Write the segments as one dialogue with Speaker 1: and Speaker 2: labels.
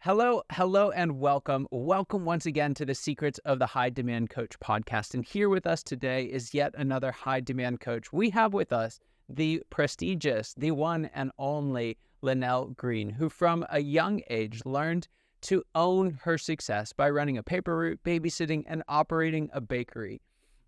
Speaker 1: Hello, and welcome. Welcome once again to the Secrets of the High Demand Coach podcast. And here with us today is yet another high demand coach. We have with us the prestigious, the one and only Lynell Green, who from a young age learned to own her success by running a paper route, babysitting, and operating a bakery.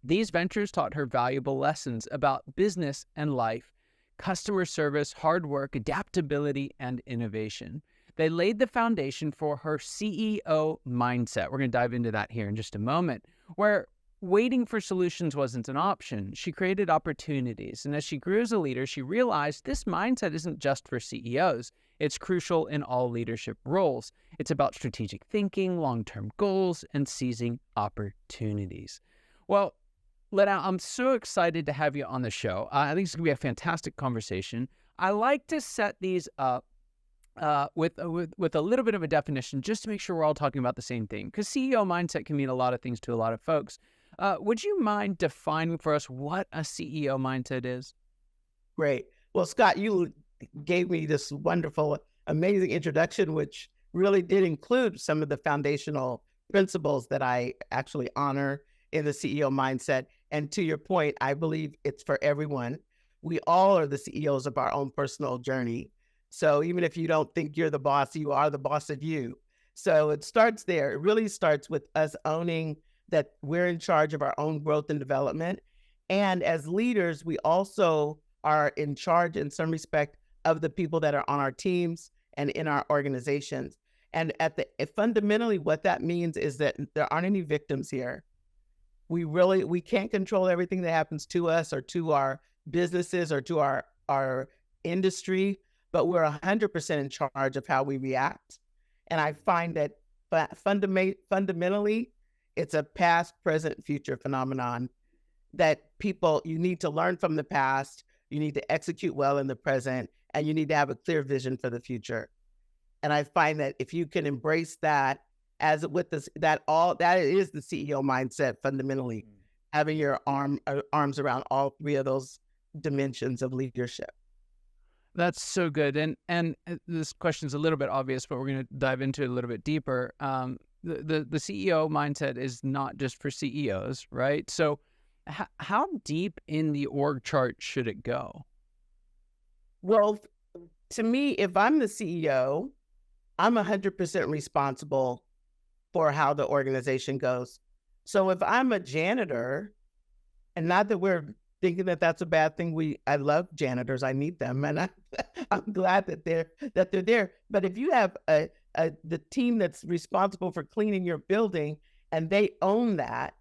Speaker 1: These ventures taught her valuable lessons about business and life, customer service, hard work, adaptability, and innovation. They laid the foundation for her CEO mindset. We're going to dive into that here in just a moment, where waiting for solutions wasn't an option. She created opportunities. And as she grew as a leader, she realized this mindset isn't just for CEOs. It's crucial in all leadership roles. It's about strategic thinking, long-term goals, and seizing opportunities. Well, Lynell, I'm so excited to have you on the show. I think it's going to be a fantastic conversation. I like to set these up with a little bit of a definition, just to make sure we're all talking about the same thing, because CEO mindset can mean a lot of things to a lot of folks. Would you mind defining for us what a CEO mindset is?
Speaker 2: Great. Well, Scott, you gave me this wonderful, amazing introduction, which really did include some of the foundational principles that I actually honor in the CEO mindset. And to your point, I believe it's for everyone. We all are the CEOs of our own personal journey. So even if you don't think you're the boss, you are the boss of you. So it starts there. It really starts with us owning that we're in charge of our own growth and development. And as leaders, we also are in charge in some respect of the people that are on our teams and in our organizations. And fundamentally, what that means is that there aren't any victims here. We can't control everything that happens to us or to our businesses or to our industry, but we're 100% in charge of how we react. And I find that fundamentally, it's a past, present, future phenomenon that you need to learn from the past, you need to execute well in the present, and you need to have a clear vision for the future. And I find that if you can embrace that that is the CEO mindset fundamentally, having your arms around all three of those dimensions of leadership.
Speaker 1: That's so good. And this question's a little bit obvious, but we're going to dive into it a little bit deeper. The CEO mindset is not just for CEOs, right? So how deep in the org chart should it go?
Speaker 2: Well, to me, if I'm the CEO, I'm 100% responsible for how the organization goes. So if I'm a janitor, and not that we're thinking that that's a bad thing. I love janitors. I need them, and I'm glad that they're there. But if you have the team that's responsible for cleaning your building, and they own that,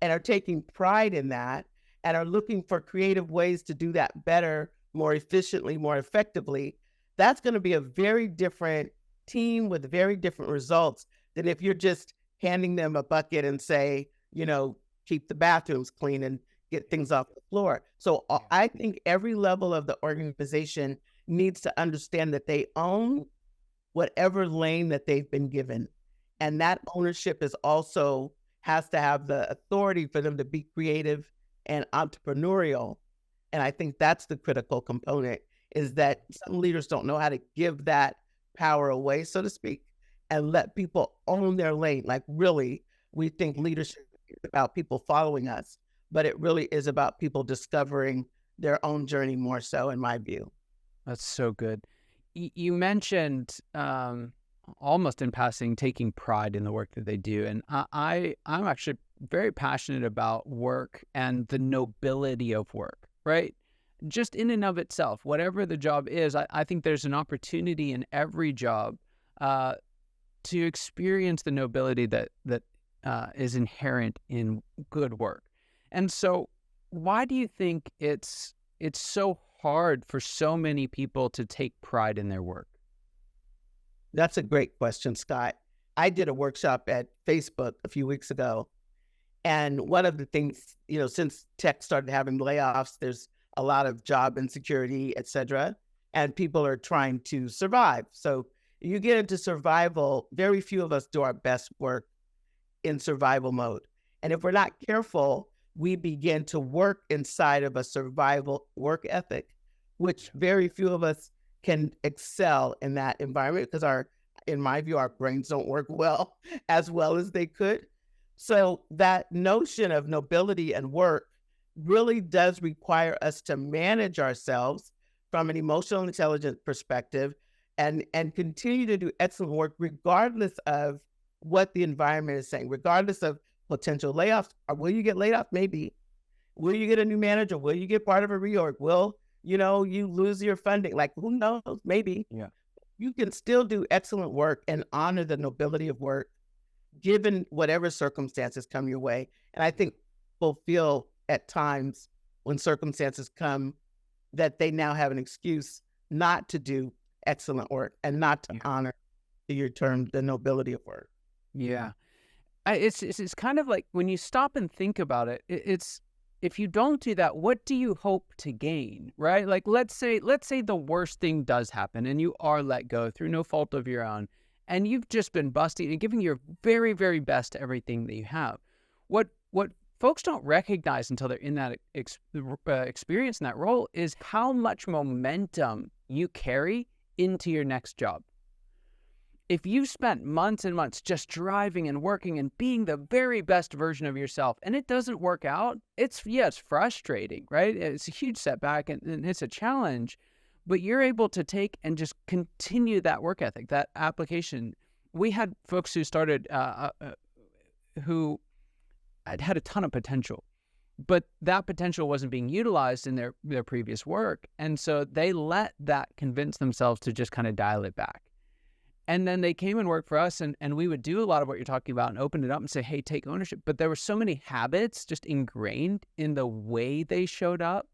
Speaker 2: and are taking pride in that, and are looking for creative ways to do that better, more efficiently, more effectively, that's going to be a very different team with very different results than if you're just handing them a bucket and say, keep the bathrooms clean and get things off the floor. So I think every level of the organization needs to understand that they own whatever lane that they've been given. And that ownership has to have the authority for them to be creative and entrepreneurial. And I think that's the critical component, is that some leaders don't know how to give that power away, so to speak, and let people own their lane. Like, really, we think leadership is about people following us, but it really is about people discovering their own journey more so, in my view.
Speaker 1: That's so good. You mentioned almost in passing, taking pride in the work that they do. And I'm actually very passionate about work and the nobility of work, right? Just in and of itself, whatever the job is, I think there's an opportunity in every job to experience the nobility that is inherent in good work. And so why do you think it's so hard for so many people to take pride in their work?
Speaker 2: That's a great question, Scott. I did a workshop at Facebook a few weeks ago. And one of the things, since tech started having layoffs, there's a lot of job insecurity, et cetera, and people are trying to survive. So you get into survival, very few of us do our best work in survival mode. And if we're not careful, we begin to work inside of a survival work ethic, which very few of us can excel in that environment, because in my view, our brains don't work well as well as they could. So that notion of nobility and work really does require us to manage ourselves from an emotional intelligence perspective and continue to do excellent work regardless of what the environment is saying, regardless of potential layoffs. Will you get laid off? Maybe. Will you get a new manager? Will you get part of a reorg? Will, you lose your funding? Like, who knows? Maybe.
Speaker 1: Yeah.
Speaker 2: You can still do excellent work and honor the nobility of work given whatever circumstances come your way. And I think people feel at times when circumstances come that they now have an excuse not to do excellent work and not to honor, to your term, the nobility of work.
Speaker 1: Yeah. It's kind of like when you stop and think about it, it's if you don't do that, what do you hope to gain, right? Like let's say the worst thing does happen and you are let go through no fault of your own, and you've just been busting and giving your very, very best to everything that you have. What folks don't recognize until they're in that experience in that role is how much momentum you carry into your next job. If you spent months and months just driving and working and being the very best version of yourself and it doesn't work out, it's frustrating, right? It's a huge setback and it's a challenge, but you're able to take and just continue that work ethic, that application. We had folks who started, who had a ton of potential, but that potential wasn't being utilized in their previous work. And so they let that convince themselves to just kind of dial it back. And then they came and worked for us, and we would do a lot of what you're talking about and open it up and say, hey, take ownership. But there were so many habits just ingrained in the way they showed up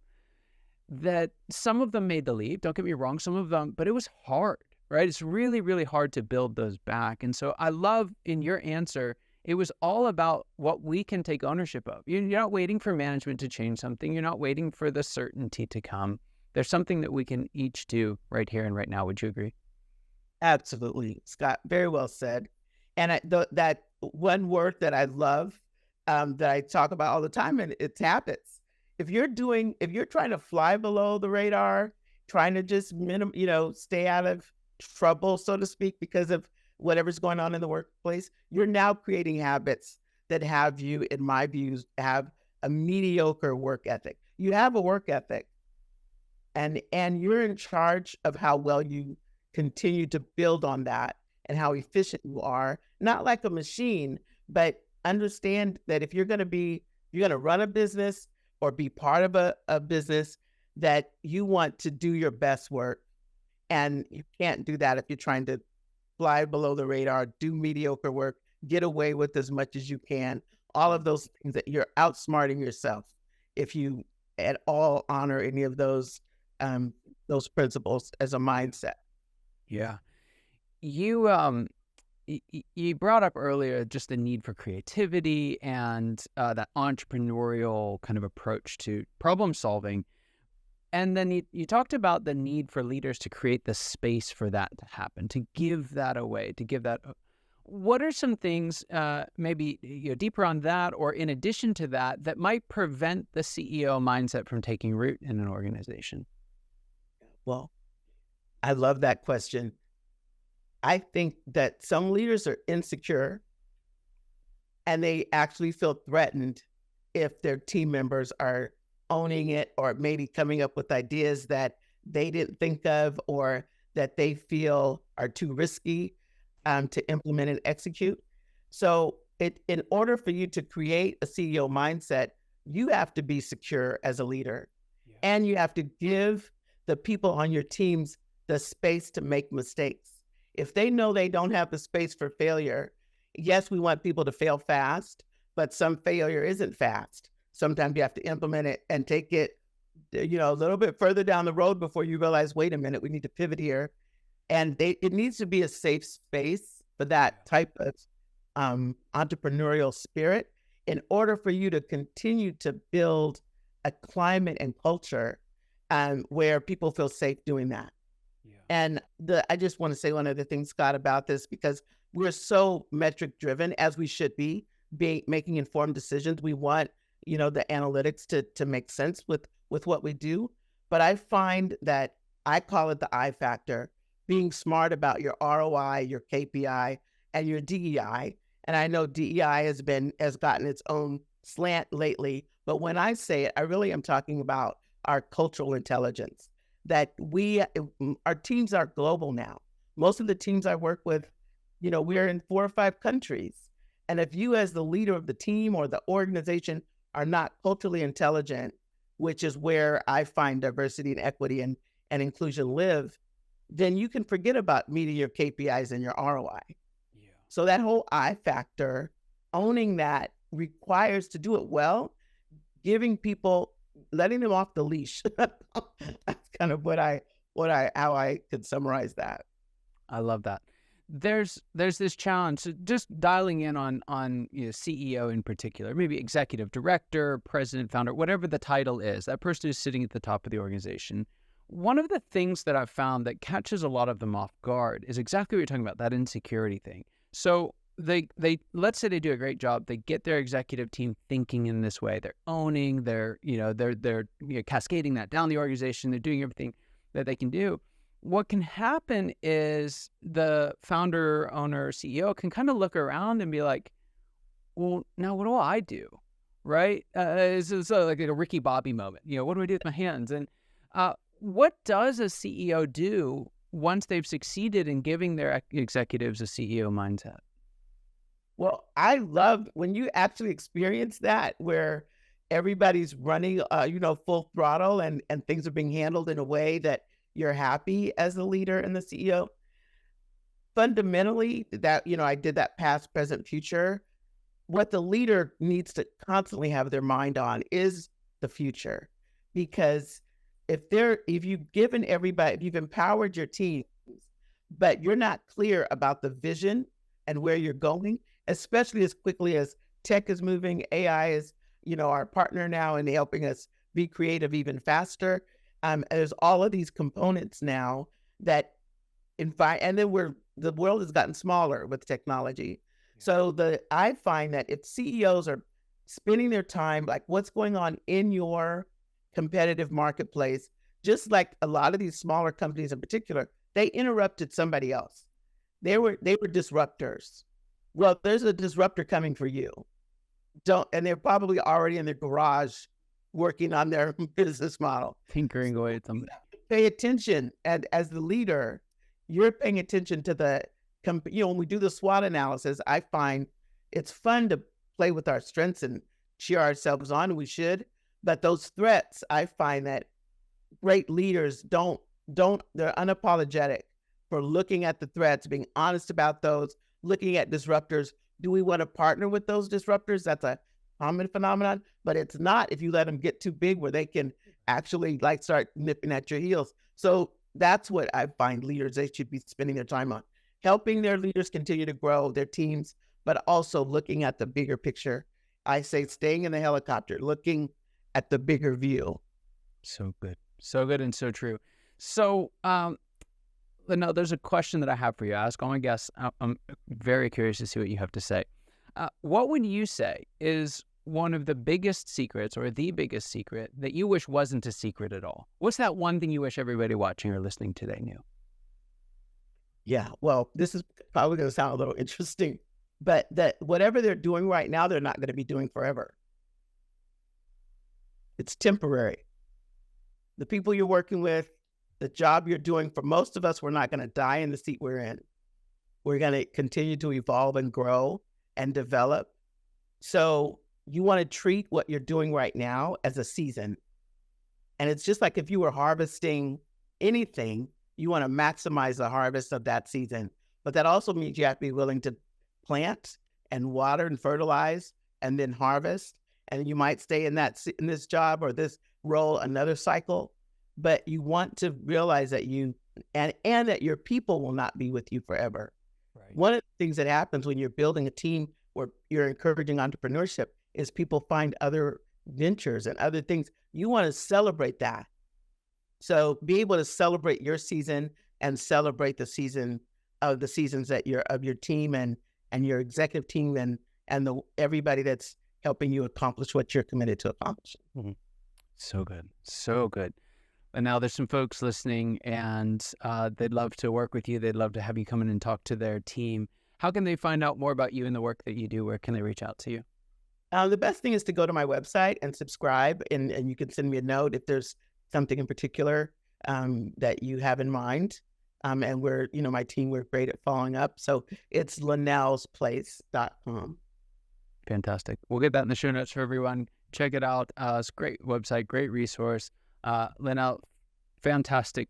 Speaker 1: that some of them made the leap. Don't get me wrong, some of them, but it was hard, right? It's really, really hard to build those back. And so I love in your answer, it was all about what we can take ownership of. You're not waiting for management to change something. You're not waiting for the certainty to come. There's something that we can each do right here and right now. Would you agree?
Speaker 2: Absolutely, Scott. Very well said. And that one word that I love, that I talk about all the time, and it's habits. If you're trying to fly below the radar, trying to just stay out of trouble, so to speak, because of whatever's going on in the workplace, you're now creating habits that have you, in my views, have a mediocre work ethic. You have a work ethic, and you're in charge of how well you continue to build on that and how efficient you are, not like a machine, but understand that if you're going to run a business or be part of a business, that you want to do your best work. And you can't do that if you're trying to fly below the radar, do mediocre work, get away with as much as you can. All of those things, that you're outsmarting yourself if you at all honor any of those principles as a mindset.
Speaker 1: Yeah. You brought up earlier just the need for creativity and that entrepreneurial kind of approach to problem solving. And then you talked about the need for leaders to create the space for that to happen, to give that away, to give that. What are some things, maybe deeper on that, or in addition to that, that might prevent the CEO mindset from taking root in an organization?
Speaker 2: Well, I love that question. I think that some leaders are insecure and they actually feel threatened if their team members are owning it or maybe coming up with ideas that they didn't think of or that they feel are too risky to implement and execute. So in order for you to create a CEO mindset, you have to be secure as a leader. Yeah. And you have to give the people on your teams the space to make mistakes. If they know they don't have the space for failure, yes, we want people to fail fast, but some failure isn't fast. Sometimes you have to implement it and take it, a little bit further down the road before you realize, wait a minute, we need to pivot here. And it needs to be a safe space for that type of entrepreneurial spirit in order for you to continue to build a climate and culture where people feel safe doing that. Yeah. And I just want to say one other thing, Scott, about this, because we're so metric driven, as we should be making informed decisions. We want, the analytics to make sense with what we do. But I find that I call it the I factor, being smart about your ROI, your KPI, and your DEI. And I know DEI has gotten its own slant lately, but when I say it, I really am talking about our cultural intelligence, that our teams are global now. Most of the teams I work with, we're in 4 or 5 countries. And if you as the leader of the team or the organization are not culturally intelligent, which is where I find diversity and equity and inclusion live, then you can forget about meeting your KPIs and your ROI. Yeah. So that whole I factor, owning that requires to do it well, letting them off the leash. That's kind of how I could summarize that.
Speaker 1: I love that. There's this challenge, just dialing in on CEO in particular, maybe executive director, president, founder, whatever the title is, that person who's sitting at the top of the organization. One of the things that I've found that catches a lot of them off guard is exactly what you're talking about, that insecurity thing. So they let's say they do a great job. They get their executive team thinking in this way. They're owning, they're cascading that down the organization. They're doing everything that they can do. What can happen is the founder, owner, CEO can kind of look around and be like, well, now what do I do? Right? It's like a Ricky Bobby moment. What do I do with my hands? And what does a CEO do once they've succeeded in giving their executives a CEO mindset?
Speaker 2: Well, I love when you actually experience that, where everybody's running, full throttle and things are being handled in a way that you're happy as the leader and the CEO. Fundamentally, that, I did that past, present, future. What the leader needs to constantly have their mind on is the future, because if you've empowered your team, but you're not clear about the vision and where you're going, especially as quickly as tech is moving, AI is, our partner now in helping us be creative even faster. There's all of these components now that and then the world has gotten smaller with technology. So I find that if CEOs are spending their time, like what's going on in your competitive marketplace, just like a lot of these smaller companies in particular, they interrupted somebody else. They were disruptors. Well, there's a disruptor coming for you. And they're probably already in their garage working on their business model.
Speaker 1: Tinkering away at something.
Speaker 2: Pay attention. And as the leader, you're paying attention to when we do the SWOT analysis, I find it's fun to play with our strengths and cheer ourselves on. We should. But those threats, I find that great leaders they're unapologetic for looking at the threats, being honest about those, looking at disruptors. Do we want to partner with those disruptors? That's a common phenomenon, but it's not if you let them get too big where they can actually start nipping at your heels. So that's what I find leaders, they should be spending their time on, helping their leaders continue to grow their teams, but also looking at the bigger picture. I say staying in the helicopter, looking at the bigger view.
Speaker 1: So good. So good and so true. So, Lynell, there's a question that I have for you. I ask all my guests. I'm very curious to see what you have to say. What would you say is one of the biggest secrets or the biggest secret that you wish wasn't a secret at all? What's that one thing you wish everybody watching or listening today knew?
Speaker 2: Yeah, well, this is probably going to sound a little interesting, but that whatever they're doing right now, they're not going to be doing forever. It's temporary. The people you're working with, the job you're doing, for most of us, we're not going to die in the seat we're in. We're going to continue to evolve and grow and develop. So you want to treat what you're doing right now as a season. And it's just like if you were harvesting anything, you want to maximize the harvest of that season. But that also means you have to be willing to plant and water and fertilize and then harvest. And you might stay in this job or this role another cycle, but you want to realize that and that your people will not be with you forever. Right. One of the things that happens when you're building a team where you're encouraging entrepreneurship is people find other ventures and other things. You want to celebrate that. So be able to celebrate your season and celebrate the seasons that of your team and your executive team and everybody that's helping you accomplish what you're committed to accomplish.
Speaker 1: Mm-hmm. So good. So good. And now there's some folks listening and they'd love to work with you. They'd love to have you come in and talk to their team. How can they find out more about you and the work that you do? Where can they reach out to you?
Speaker 2: The best thing is to go to my website and subscribe, and you can send me a note if there's something in particular that you have in mind. And we're, my team, we're great at following up. So it's lynellsplace.com.
Speaker 1: Fantastic. We'll get that in the show notes for everyone. Check it out. It's a great website, great resource. Lynell, fantastic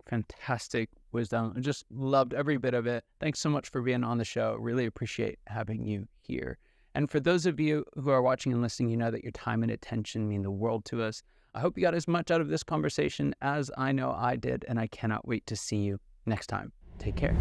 Speaker 1: wisdom. I just loved every bit of it. Thanks so much for being on the show. Really appreciate having you here. And for those of you who are watching and listening, you know that your time and attention mean the world to us. I hope you got as much out of this conversation as I know I did, and I cannot wait to see you next time. Take care.